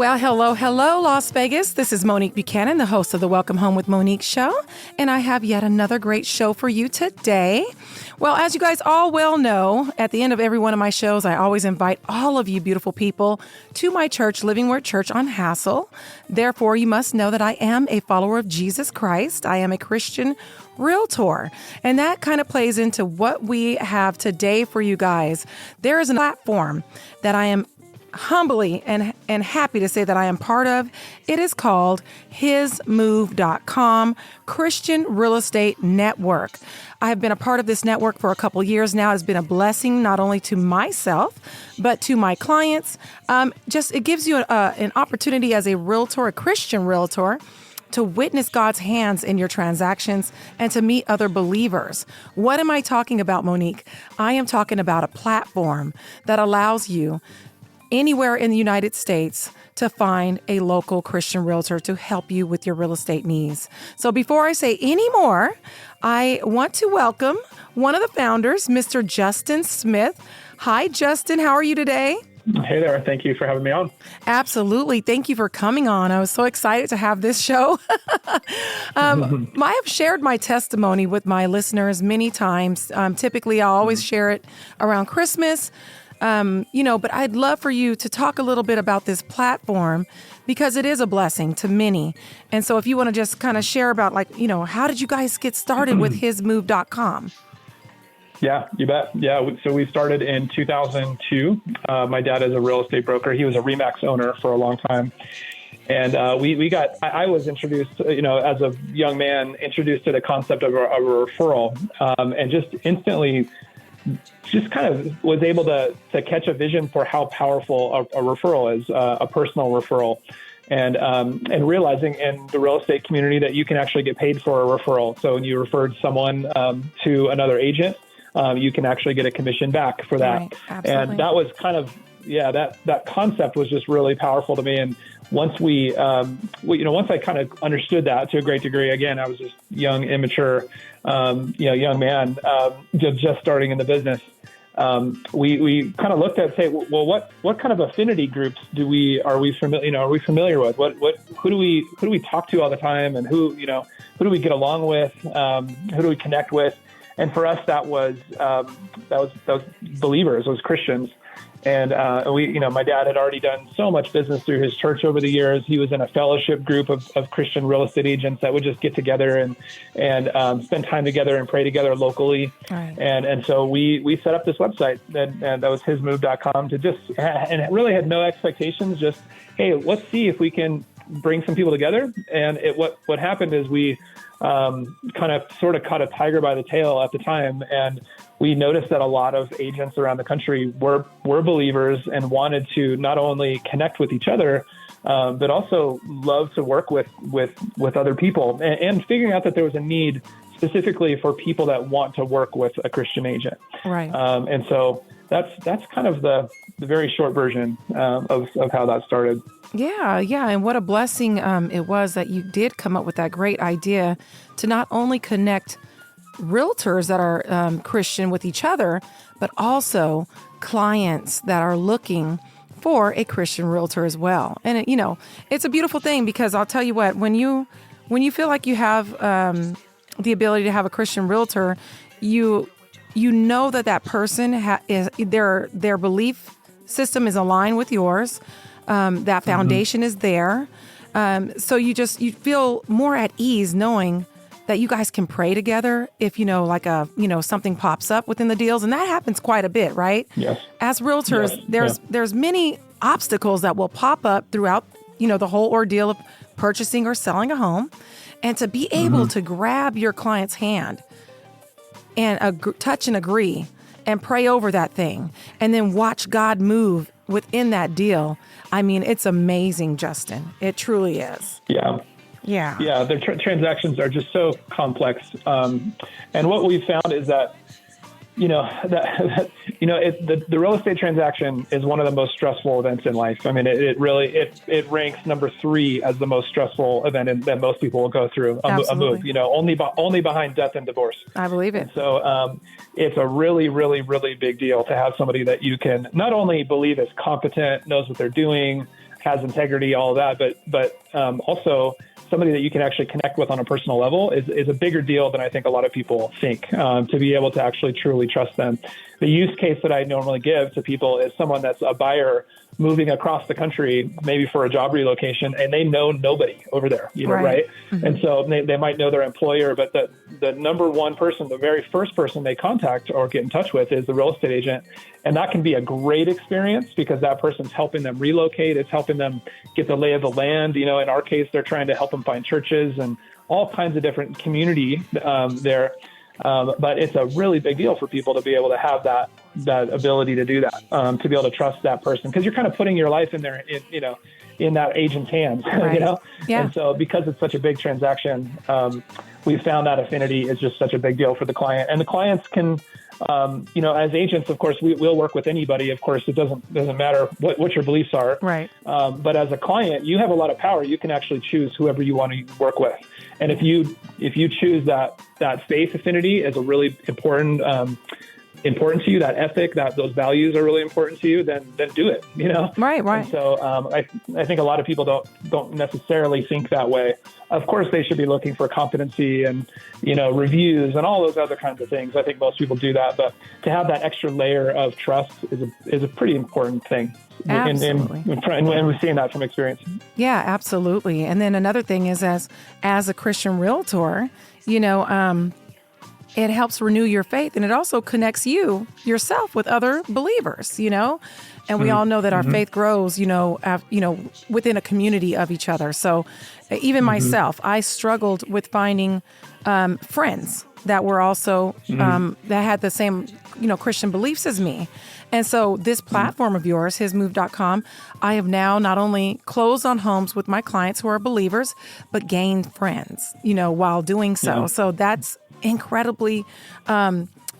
Well, hello, Las Vegas. This is Monique Buchanan, the host of the Welcome Home with Monique show, and I have yet another great show for you today. Well, as you guys all well know, at the end of every one of my shows, I always invite all of you beautiful people to my church, Living Word Church on Hassel. Therefore, you must know that I am a follower of Jesus Christ. I am a Christian Realtor, and that kind of plays into what we have today for you guys. There is a platform that I am humbly and happy to say that I am part of. It is called hismove.com Christian Real Estate Network. I have been a part of this network for a couple years now. It's been a blessing not only to myself, but to my clients. It gives you an opportunity as a realtor, a Christian realtor, to witness God's hands in your transactions and to meet other believers. What am I talking about, Monique? I am talking about a platform that allows you anywhere in the United States to find a local Christian realtor to help you with your real estate needs. So before I say any more, I want to welcome one of the founders, Mr. Justin Smith. Hi, Justin. How are you today? Hey there. Thank you for having me on. Absolutely. Thank you for coming on. I was so excited to have this show. I have shared my testimony with my listeners many times. Typically, I always share it around Christmas. But I'd love for you to talk a little bit about this platform because it is a blessing to many. And so if you want to just kind of share about how did you guys get started with hismove.com? Yeah, you bet. Yeah. So we started in 2002. My dad is a real estate broker. He was a RE/MAX owner for a long time. And I was introduced, as a young man, introduced to the concept of a referral, and just instantly just kind of was able to catch a vision for how powerful a referral is, a personal referral, and realizing in the real estate community that you can actually get paid for a referral. So when you referred someone to another agent, you can actually get a commission back for that. Right, absolutely. And that was kind of, that concept was just really powerful to me. And once once I kind of understood that to a great degree, again, I was just young, immature, young man, just starting in the business. We kind of looked at, say, well, what kind of affinity groups are we familiar with? Who do we talk to all the time, and who do we get along with? Who do we connect with? And for us, that was believers, those Christians. And my dad had already done so much business through his church over the years. He was in a fellowship group of Christian real estate agents that would just get together and spend time together and pray together locally. Right. And so we set up this website, and that was hismove.com, and it really had no expectations. Just, hey, let's see if we can bring some people together. And what happened is we kind of sort of caught a tiger by the tail at the time, and we noticed that a lot of agents around the country were believers and wanted to not only connect with each other, but also love to work with other people, and figuring out that there was a need specifically for people that want to work with a Christian agent. Right. And so that's kind of the very short version of how that started. Yeah. And what a blessing it was that you did come up with that great idea to not only connect realtors that are Christian with each other, but also clients that are looking for a Christian realtor as well. And it's a beautiful thing, because I'll tell you what, when you feel like you have the ability to have a Christian realtor, you know that person is their belief system is aligned with yours. That foundation is there. So you feel more at ease knowing that you guys can pray together if, something pops up within the deals. And that happens quite a bit, right? Yes. As realtors, there's many obstacles that will pop up throughout, the whole ordeal of purchasing or selling a home. And to be able to grab your client's hand and touch and agree and pray over that thing and then watch God move within that deal. I mean, it's amazing, Justin. It truly is. Yeah. Yeah. The transactions are just so complex. And what we've found is that, the real estate transaction is one of the most stressful events in life. I mean, it really ranks number 3 as the most stressful event that most people will go through. A move, only behind death and divorce. I believe it. And so it's a really, really, really big deal to have somebody that you can not only believe is competent, knows what they're doing, has integrity, all of that, but also somebody that you can actually connect with on a personal level is a bigger deal than I think a lot of people think, to be able to actually truly trust them. The use case that I normally give to people is someone that's a buyer moving across the country, maybe for a job relocation, and they know nobody over there, right? Mm-hmm. And so they might know their employer, but the number one person, the very first person they contact or get in touch with is the real estate agent. And that can be a great experience because that person's helping them relocate. It's helping them get the lay of the land. In our case, they're trying to help them find churches and all kinds of different community there. But it's a really big deal for people to be able to have that ability to do that, to be able to trust that person, because you're kind of putting your life in there, in that agent's hands, right. Yeah. And so because it's such a big transaction, we found that affinity is just such a big deal for the client, and the clients can, as agents, of course, we'll work with anybody. Of course, it doesn't matter what your beliefs are. Right. But as a client, you have a lot of power. You can actually choose whoever you want to work with. And if you choose that faith affinity as a really important to you, that ethic, that those values are really important to you, then do it, Right. And so I think a lot of people don't necessarily think that way. Of course, they should be looking for competency and, reviews and all those other kinds of things. I think most people do that, but to have that extra layer of trust is a pretty important thing. Absolutely. And we've seen that from experience. Yeah, absolutely. And then another thing is as a Christian realtor, it helps renew your faith, and it also connects yourself with other believers, and we all know that our faith grows, within a community of each other. So even myself, I struggled with finding friends that were also, that had the same, Christian beliefs as me. And so this platform of yours, hismove.com, I have now not only closed on homes with my clients who are believers, but gained friends, while doing so. Yeah. So that's incredibly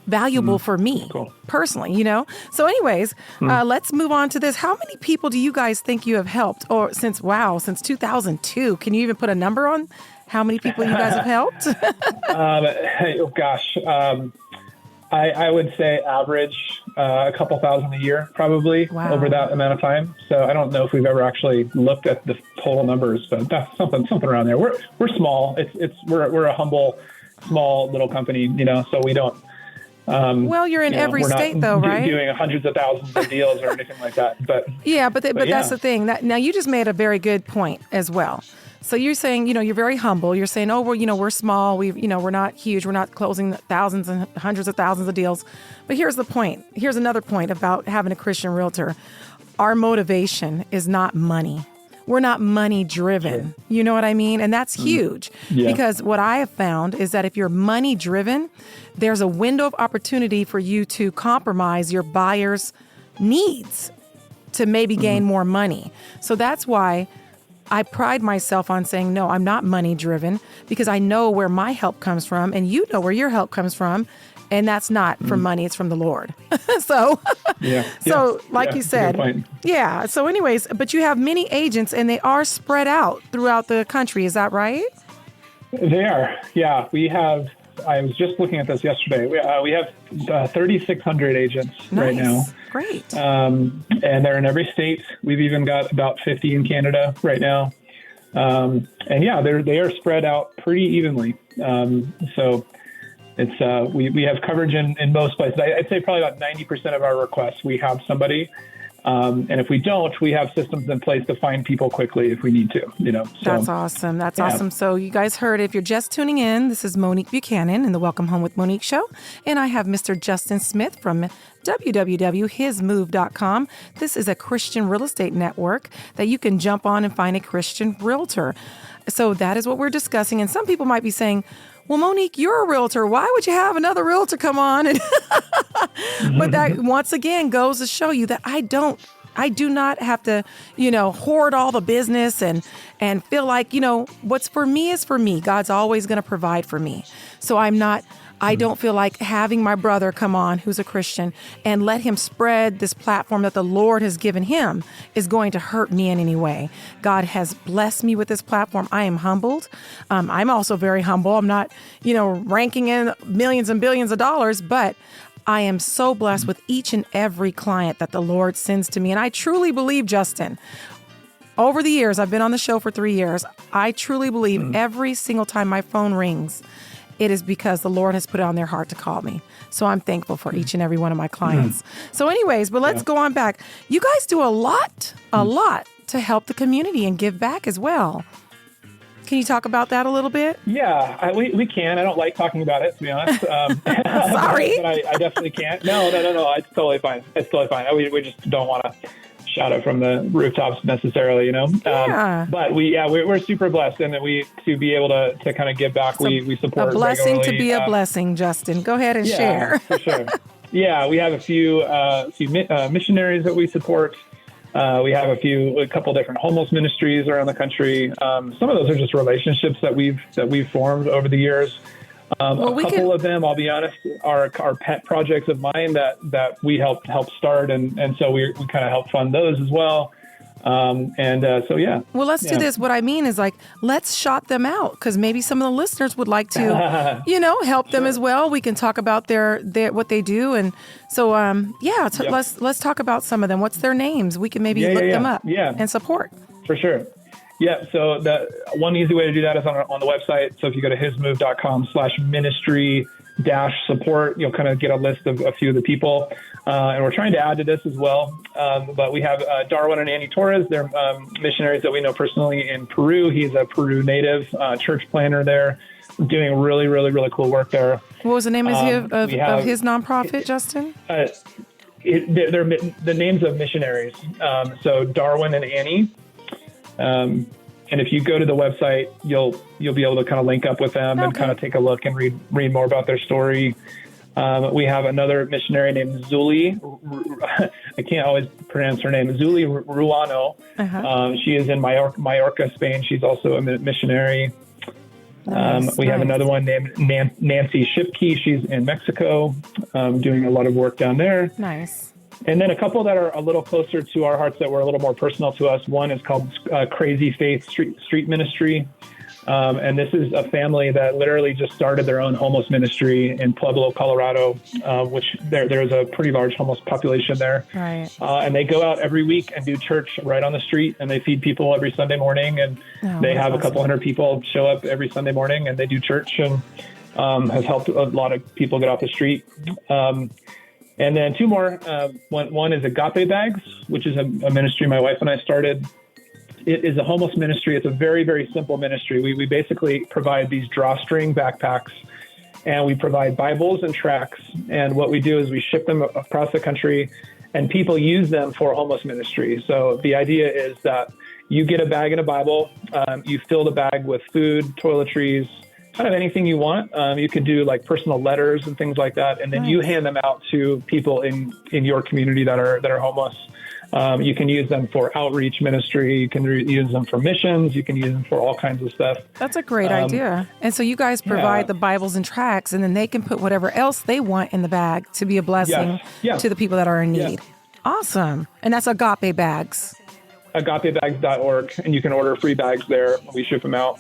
valuable for me personally, So anyways, let's move on to this. How many people do you guys think you have helped since 2002? Can you even put a number on how many people you guys have helped? I would say average a couple thousand a year, probably over that amount of time. So I don't know if we've ever actually looked at the total numbers, but that's something around there. We're small. We're a humble, small little company, so we don't. Well, you're in every state, though, right? Doing hundreds of thousands of deals or anything like that. But that's the thing. Now you just made a very good point as well. So you're saying, you're very humble. You're saying, we're small. We're not huge. We're not closing thousands and hundreds of thousands of deals. But here's the point. Here's another point about having a Christian realtor. Our motivation is not money. We're not money driven. Sure. You know what I mean? And that's huge because what I have found is that if you're money driven, there's a window of opportunity for you to compromise your buyer's needs to maybe gain more money. So that's why I pride myself on saying, no, I'm not money driven because I know where my help comes from and you know where your help comes from. And that's not from money, it's from the Lord. Like you said, So anyways, but you have many agents and they are spread out throughout the country. Is that right? They are. Yeah, we have, I was just looking at this yesterday. We have 3,600 agents right now. Great. And they're in every state. We've even got about 50 in Canada right now. They are spread out pretty evenly. So it's we have coverage in most places. I'd say probably about 90% of our requests, we have somebody. And if we don't, we have systems in place to find people quickly if we need to, So, that's awesome. That's awesome. So you guys heard, if you're just tuning in, this is Monique Buchanan in the Welcome Home with Monique show. And I have Mr. Justin Smith from www.hismove.com. This is a Christian real estate network that you can jump on and find a Christian realtor. So that is what we're discussing. And some people might be saying, well, Monique, you're a realtor. Why would you have another realtor come on? But that once again goes to show you that I do not have to, hoard all the business and feel like, what's for me is for me. God's always going to provide for me. So I don't feel like having my brother come on who's a Christian and let him spread this platform that the Lord has given him is going to hurt me in any way. God has blessed me with this platform. I am humbled. I'm also very humble. I'm not, ranking in millions and billions of dollars, but I am so blessed with each and every client that the Lord sends to me. And I truly believe, Justin, over the years, I've been on the show for 3 years. I truly believe every single time my phone rings, it is because the Lord has put it on their heart to call me. So I'm thankful for each and every one of my clients. So anyways, but let's go on back. You guys do a lot to help the community and give back as well. Can you talk about that a little bit? Yeah, we can. I don't like talking about it, to be honest. Sorry. but I definitely can't. No. It's totally fine. We just don't want to shout it from the rooftops necessarily, Yeah. But we're super blessed, and that to be able to kind of give back. We support a blessing regularly. To be a blessing. Justin, go ahead and share. For sure. Yeah, we have a few missionaries that we support. We have a couple different homeless ministries around the country. Some of those are just relationships that we've formed over the years. A couple of them, I'll be honest, are pet projects of mine that we help start, and so we kind of help fund those as well. Yeah. Well, let's do this. What I mean is, like, let's shout them out, because maybe some of the listeners would like to, help them as well. We can talk about their what they do, and so let's talk about some of them. What's their names? We can maybe look them up and support. For sure. Yeah, so that one easy way to do that is on the website. So if you go to hismove.com/ministry-support, you'll kind of get a list of a few of the people. And we're trying to add to this as well. But we have Darwin and Annie Torres. They're missionaries that we know personally in Peru. He's a Peru native, church planner there, doing really, really, really cool work there. What was the name of his nonprofit, Justin? They're the names of missionaries. So Darwin and Annie. And if you go to the website, you'll be able to kind of link up with them and kind of take a look and read more about their story. We have another missionary named Zuli. I can't always pronounce her name. Zuli Ruano. She is in Mallorca, Spain. She's also a missionary. We have another one named Nancy Shipke. She's in Mexico, doing a lot of work down there. Nice. And then a couple that are a little closer to our hearts that were a little more personal to us. One is called Crazy Faith Street Ministry. And this is a family that literally just started their own homeless ministry in Pueblo, Colorado, which there's a pretty large homeless population there. Right. And they go out every week and do church right on the street, and they feed people every Sunday morning. And they have a couple hundred people show up every Sunday morning, and they do church, and has helped a lot of people get off the street. And then two more. One is Agape Bags, which is a ministry my wife and I started. It is a homeless ministry. It's a very, very simple ministry. We basically provide these drawstring backpacks, and we provide Bibles and tracts. And what we do is we ship them across the country, and people use them for homeless ministry. So the idea is that you get a bag and a Bible. You fill the bag with food, toiletries, kind of anything you want. You can do like personal letters and things like that. And then you hand them out to people in your community that are homeless. You can use them for outreach ministry. You can use them for missions. You can use them for all kinds of stuff. That's a great idea. And so you guys provide the Bibles and tracts, and then they can put whatever else they want in the bag to be a blessing to the people that are in need. Awesome. And that's Agape Bags. AgapeBags.org. And you can order free bags there. We ship them out.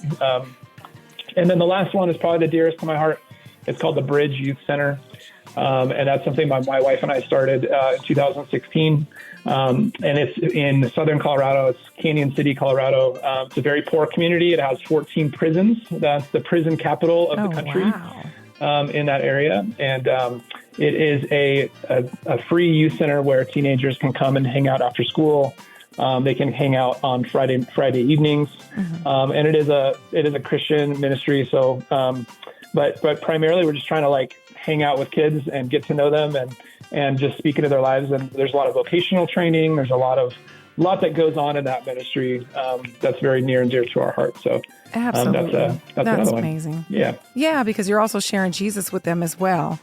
And then the last one is probably the dearest to my heart. It's called the Bridge Youth Center. And that's something my wife and I started in 2016. And it's in southern Colorado. It's Canyon City, Colorado. It's a very poor community. It has 14 prisons. That's the prison capital of the country. In that area. And it is a free youth center where teenagers can come and hang out after school. They can hang out on Friday evenings. And it is a Christian ministry. So, but primarily we're just trying to like hang out with kids and get to know them and just speak into their lives. And there's a lot of vocational training. There's a lot that goes on in that ministry. That's very near and dear to our heart. So absolutely. That's amazing. Yeah. Yeah. Because you're also sharing Jesus with them as well.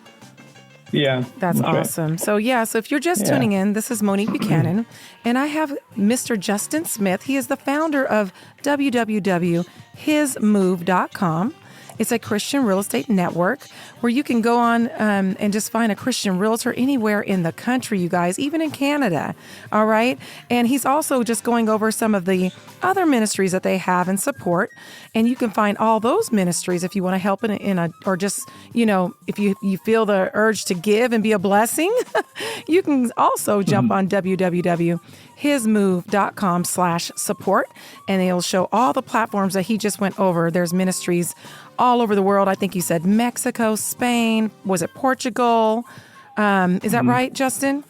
Yeah. That's awesome. Right. So if you're just tuning in, this is Monique Buchanan, and I have Mr. Justin Smith. He is the founder of www.hismove.com. It's a Christian real estate network where you can go on and just find a Christian realtor anywhere in the country, you guys, even in Canada. All right. And he's also just going over some of the other ministries that they have and support. And you can find all those ministries if you want to help or just, if you feel the urge to give and be a blessing, you can also jump on www.hismove.com/support, and it'll show all the platforms that he just went over. There's ministries all over the world. I think you said Mexico, Spain, was it Portugal? Is that right, Justin?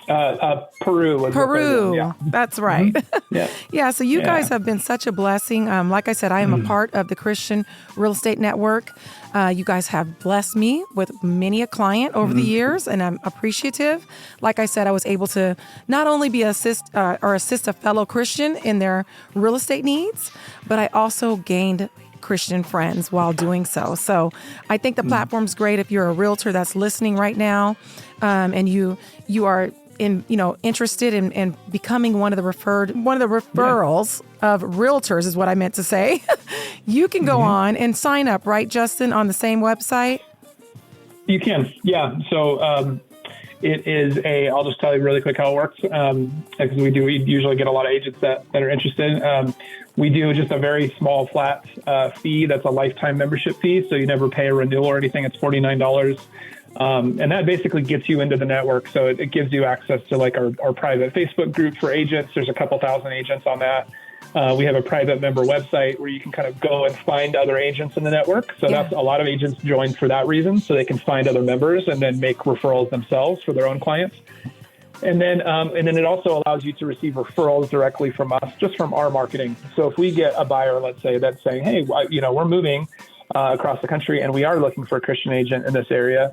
Peru. Peru. That's right. Yeah. Yeah. So you guys have been such a blessing. Like I said, I am a part of the Christian Real Estate Network. You guys have blessed me with many a client over the years, and I'm appreciative. Like I said, I was able to not only be assist a fellow Christian in their real estate needs, but I also gained Christian friends while doing so. So I think the platform's great if you're a realtor that's listening right now, and you are interested in becoming one of the referrals of realtors is what I meant to say. You can go on and sign up, right, Justin, on the same website? You can. Yeah. So, it is I'll just tell you really quick how it works. Because we usually get a lot of agents that are interested. We do just a very small flat fee. That's a lifetime membership fee. So you never pay a renewal or anything. It's $49. And that basically gets you into the network. So it gives you access to like our private Facebook group for agents. There's a couple thousand agents on that. We have a private member website where you can kind of go and find other agents in the network. So that's a lot of agents join for that reason. So they can find other members and then make referrals themselves for their own clients. And then it also allows you to receive referrals directly from us, just from our marketing. So if we get a buyer, let's say, that's saying, hey, we're moving across the country and we are looking for a Christian agent in this area,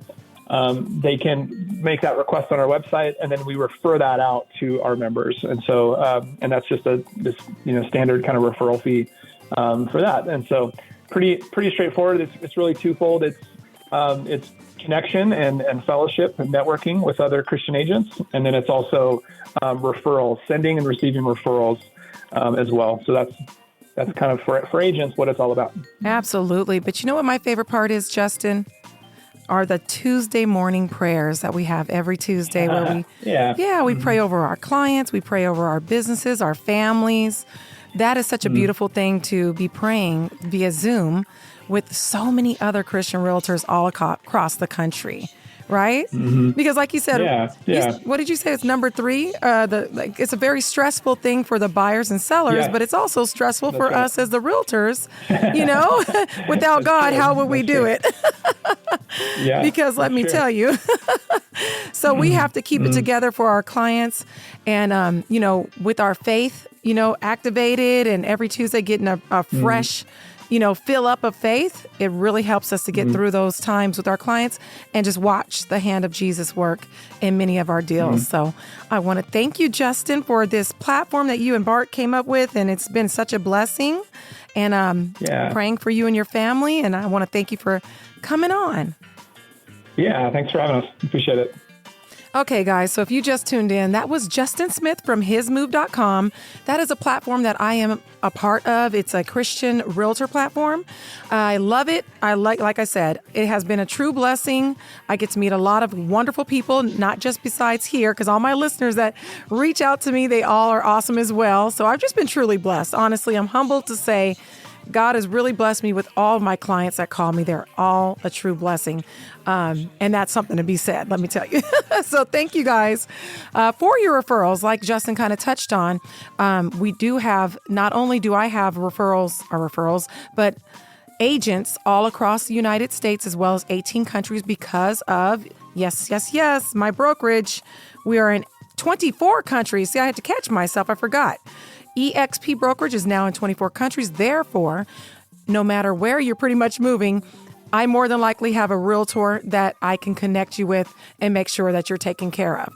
they can make that request on our website, and then we refer that out to our members. And so, and that's just this standard kind of referral fee for that. And so, pretty straightforward. It's really twofold. It's connection and fellowship and networking with other Christian agents, and then it's also referrals, sending and receiving referrals as well. So that's kind of for agents what it's all about. Absolutely. But you know what my favorite part is, Justin? Are the Tuesday morning prayers that we have every Tuesday where we pray over our clients, we pray over our businesses, our families. That is such a beautiful thing to be praying via Zoom with so many other Christian realtors all across the country, right? Because like you said, what did you say? It's number 3. It's a very stressful thing for the buyers and sellers, but it's also stressful for us as the realtors. Without God, how would we do it? Because let me tell you, so we have to keep it together for our clients, and with our faith, activated, and every Tuesday getting a fresh. Fill up of faith. It really helps us to get through those times with our clients and just watch the hand of Jesus work in many of our deals. So I want to thank you, Justin, for this platform that you and Bart came up with. And it's been such a blessing, and praying for you and your family. And I want to thank you for coming on. Yeah. Thanks for having us. Appreciate it. Okay, guys, so if you just tuned in, that was Justin Smith from hismove.com. That is a platform that I am a part of. It's a Christian realtor platform. I love it. Like I said, it has been a true blessing. I get to meet a lot of wonderful people, not just besides here, because all my listeners that reach out to me, they all are awesome as well. So I've just been truly blessed. Honestly, I'm humbled to say God has really blessed me with all of my clients that call me. They're all a true blessing. And that's something to be said, let me tell you. So thank you guys for your referrals. Like Justin kind of touched on, we do have, not only do I have referrals, but agents all across the United States as well as 18 countries because of, yes, my brokerage. We are in 24 countries. See, I had to catch myself. I forgot. EXP Brokerage is now in 24 countries. Therefore, no matter where you're pretty much moving, I more than likely have a realtor that I can connect you with and make sure that you're taken care of.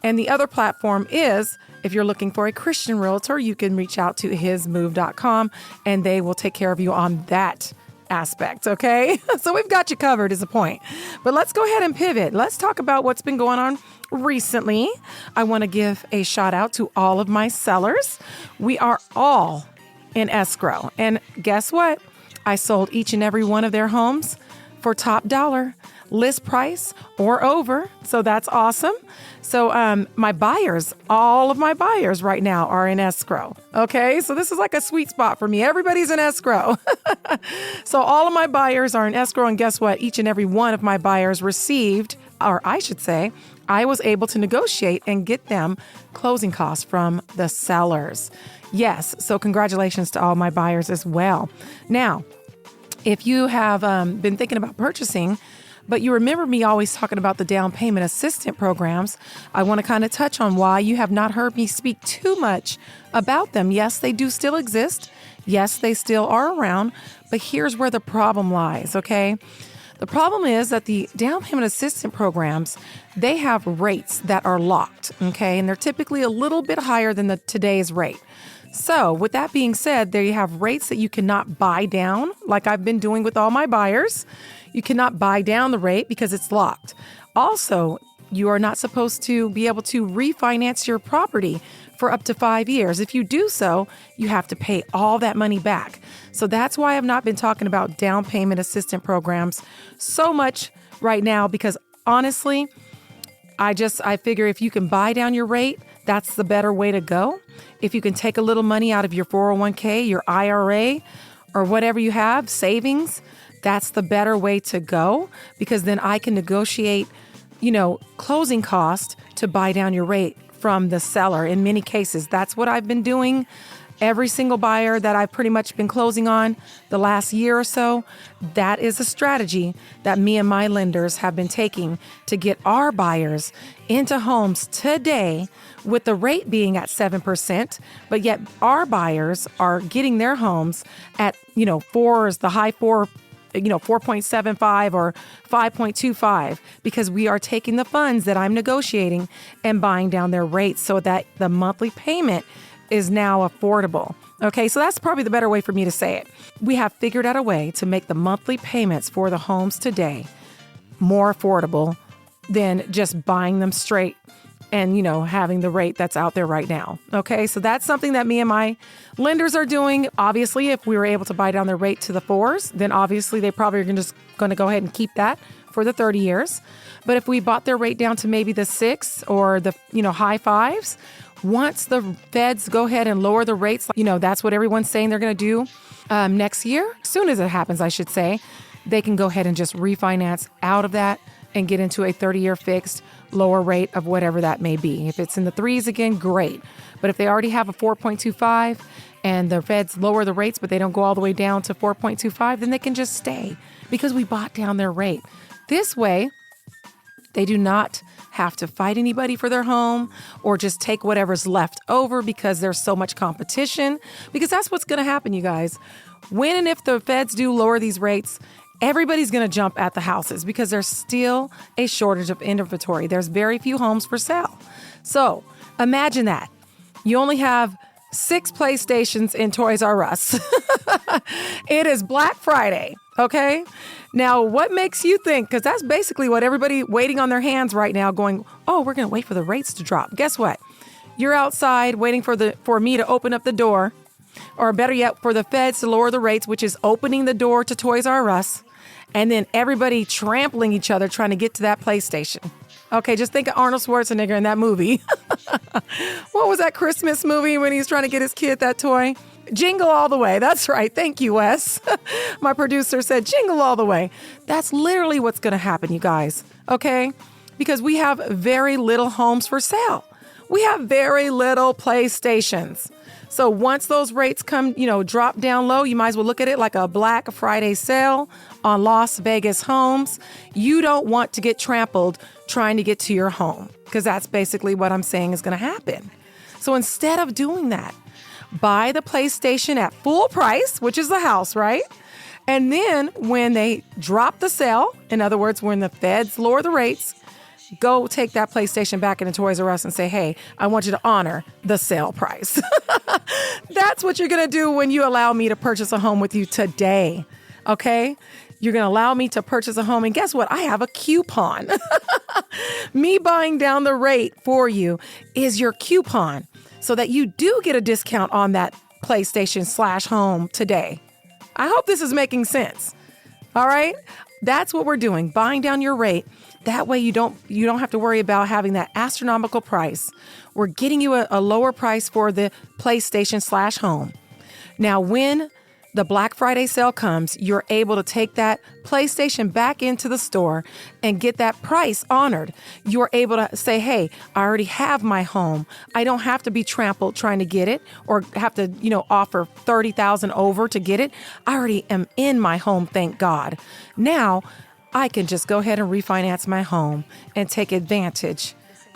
And the other platform is, if you're looking for a Christian realtor, you can reach out to hismove.com and they will take care of you on that aspect, okay? So we've got you covered is the point. But let's go ahead and pivot. Let's talk about what's been going on recently. I want to give a shout out to all of my sellers. We are all in escrow. And guess what? I sold each and every one of their homes for top dollar, list price or over. So that's awesome. So my buyers, all of my buyers right now are in escrow. Okay. So this is like a sweet spot for me. Everybody's in escrow. So all of my buyers are in escrow. And guess what? Each and every one of my buyers received, or I should say, I was able to negotiate and get them closing costs from the sellers. Yes. So congratulations to all my buyers as well. Now, if you have been thinking about purchasing, but you remember me always talking about the down payment assistance programs, I want to kind of touch on why you have not heard me speak too much about them. Yes, they do still exist. Yes, they still are around, but here's where the problem lies, okay? The problem is that the down payment assistance programs, they have rates that are locked, okay? And they're typically a little bit higher than today's rate. So with that being said, there you have rates that you cannot buy down, like I've been doing with all my buyers. You cannot buy down the rate because it's locked. Also, you are not supposed to be able to refinance your property for up to 5 years. If you do so, you have to pay all that money back. So that's why I've not been talking about down payment assistance programs so much right now, because honestly, I figure if you can buy down your rate, that's the better way to go. If you can take a little money out of your 401k, your IRA, or whatever you have, savings, that's the better way to go, because then I can negotiate, closing cost to buy down your rate from the seller. In many cases, that's what I've been doing. Every single buyer that I've pretty much been closing on the last year or so, that is a strategy that me and my lenders have been taking to get our buyers into homes today, with the rate being at 7%, but yet our buyers are getting their homes at, fours, the high four, 4.75 or 5.25, because we are taking the funds that I'm negotiating and buying down their rates so that the monthly payment is now affordable. Okay, so that's probably the better way for me to say it. We have figured out a way to make the monthly payments for the homes today more affordable than just buying them straight and, having the rate that's out there right now. Okay, so that's something that me and my lenders are doing. Obviously, if we were able to buy down their rate to the 4s, then obviously they probably are just going to go ahead and keep that for the 30 years. But if we bought their rate down to maybe the 6 or the, high 5s, once the feds go ahead and lower the rates, that's what everyone's saying they're going to do next year. As soon as it happens, I should say, they can go ahead and just refinance out of that and get into a 30-year fixed lower rate of whatever that may be. If it's in the 3s again, great. But if they already have a 4.25 and the feds lower the rates, but they don't go all the way down to 4.25, then they can just stay because we bought down their rate. This way, they do not have to fight anybody for their home or just take whatever's left over because there's so much competition, because that's what's going to happen, you guys. When and if the feds do lower these rates, everybody's going to jump at the houses because there's still a shortage of inventory. There's very few homes for sale. So imagine that. You only have 6 PlayStations in Toys R Us. It is Black Friday, okay? Now, what makes you think, because that's basically what everybody waiting on their hands right now going, oh, we're going to wait for the rates to drop. Guess what? You're outside waiting for me to open up the door, or better yet, for the feds to lower the rates, which is opening the door to Toys R Us, and then everybody trampling each other trying to get to that PlayStation. Okay, just think of Arnold Schwarzenegger in that movie. What was that Christmas movie when he's trying to get his kid that toy? Jingle All the Way. That's right. Thank you, Wes. My producer said jingle all the way. That's literally what's going to happen, you guys. Okay? Because we have very little homes for sale. We have very little PlayStations. So once those rates come, drop down low, you might as well look at it like a Black Friday sale on Las Vegas homes. You don't want to get trampled trying to get to your home, because that's basically what I'm saying is going to happen. So instead of doing that, buy the PlayStation at full price, which is the house, right? And then when they drop the sale, in other words, when the feds lower the rates, go take that PlayStation back into Toys R Us and say, hey, I want you to honor the sale price. That's what you're going to do when you allow me to purchase a home with you today. Okay? You're going to allow me to purchase a home. And guess what? I have a coupon. Me buying down the rate for you is your coupon so that you do get a discount on that PlayStation/home today. I hope this is making sense. All right. That's what we're doing. Buying down your rate. That way you don't have to worry about having that astronomical price. We're getting you a lower price for the PlayStation/home. Now, when the Black Friday sale comes, you're able to take that PlayStation back into the store and get that price honored. You're able to say, hey, I already have my home. I don't have to be trampled trying to get it or have to, offer $30,000 over to get it. I already am in my home, thank God. Now, I can just go ahead and refinance my home and take advantage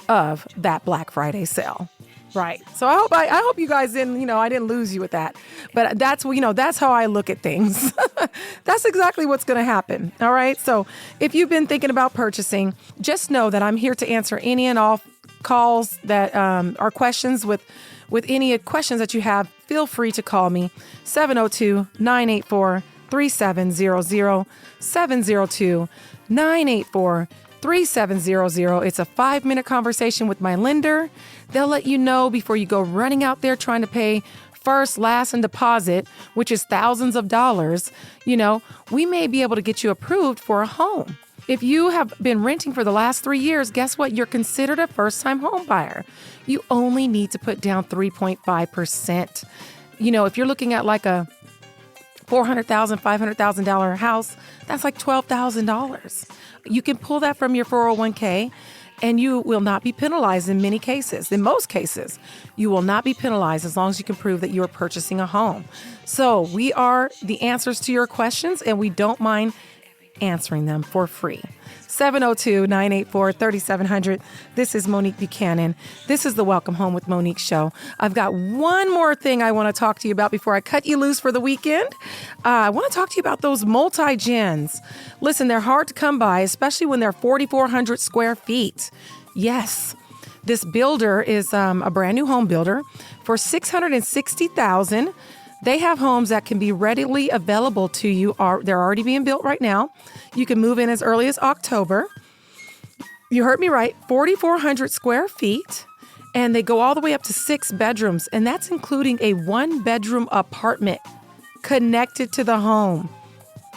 of that Black Friday sale. Right. So I hope you guys didn't, I didn't lose you with that. But that's how I look at things. That's exactly what's going to happen. All right. So if you've been thinking about purchasing, just know that I'm here to answer any and all calls that are questions with any questions that you have. Feel free to call me 702-984-3700, 702-984-3700. It's a 5-minute conversation with my lender. They'll let you know before you go running out there trying to pay first, last, and deposit, which is thousands of dollars. We may be able to get you approved for a home. If you have been renting for the last 3 years, guess what? You're considered a first-time home buyer. You only need to put down 3.5%. If you're looking at like a $400,000, $500,000 house, that's like $12,000. You can pull that from your 401k and you will not be penalized in many cases. In most cases, you will not be penalized as long as you can prove that you are purchasing a home. So we are the answers to your questions and we don't mind answering them for free. 702-984-3700. This is Monique Buchanan. This is the Welcome Home with Monique show. I've got one more thing I want to talk to you about before I cut you loose for the weekend. I want to talk to you about those multi-gens. Listen, they're hard to come by, especially when they're 4,400 square feet. Yes, this builder is a brand new home builder for $660,000. They have homes that can be readily available to you. They're already being built right now. You can move in as early as October. You heard me right, 4,400 square feet. And they go all the way up to 6 bedrooms. And that's including a 1-bedroom apartment connected to the home.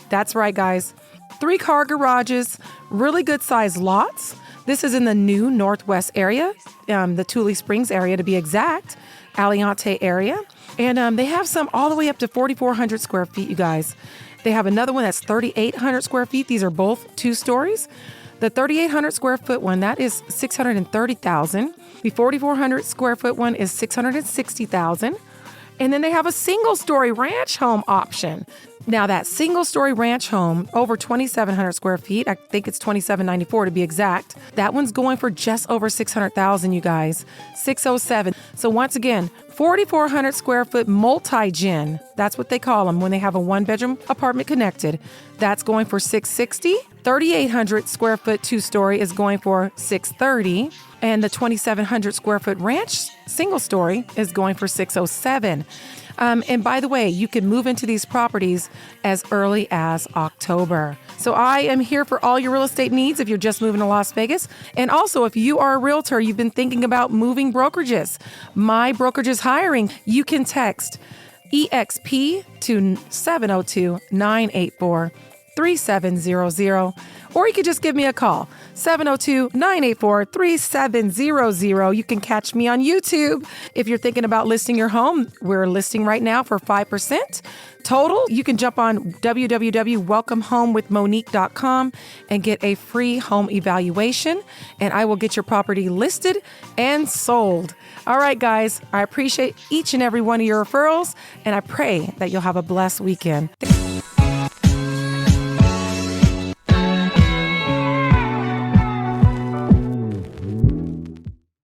That's right, guys. 3-car garages, really good sized lots. This is in the new Northwest area, the Tule Springs area to be exact, Aliante area. And they have some all the way up to 4,400 square feet, you guys. They have another one that's 3,800 square feet. These are both 2 stories. The 3,800 square foot one, that is $630,000. The 4,400 square foot one is $660,000. And then they have a single story ranch home option. Now that single story ranch home over 2,700 square feet, I think it's 2,794 to be exact. That one's going for just over $600,000, you guys, 607. So once again, 4,400 square foot multi-gen. That's what they call them when they have a 1-bedroom apartment connected. That's going for $660. 3,800 square foot 2-story is going for $630. And the 2,700 square foot ranch single story is going for $607. And by the way, you can move into these properties as early as October. So I am here for all your real estate needs if you're just moving to Las Vegas. And also, if you are a realtor, you've been thinking about moving brokerages, my brokerage is hiring. You can text EXP to 702-984-3700. Or you could just give me a call, 702-984-3700. You can catch me on YouTube. If you're thinking about listing your home, we're listing right now for 5% total. You can jump on www.welcomehomewithmonique.com and get a free home evaluation, and I will get your property listed and sold. All right, guys, I appreciate each and every one of your referrals, and I pray that you'll have a blessed weekend.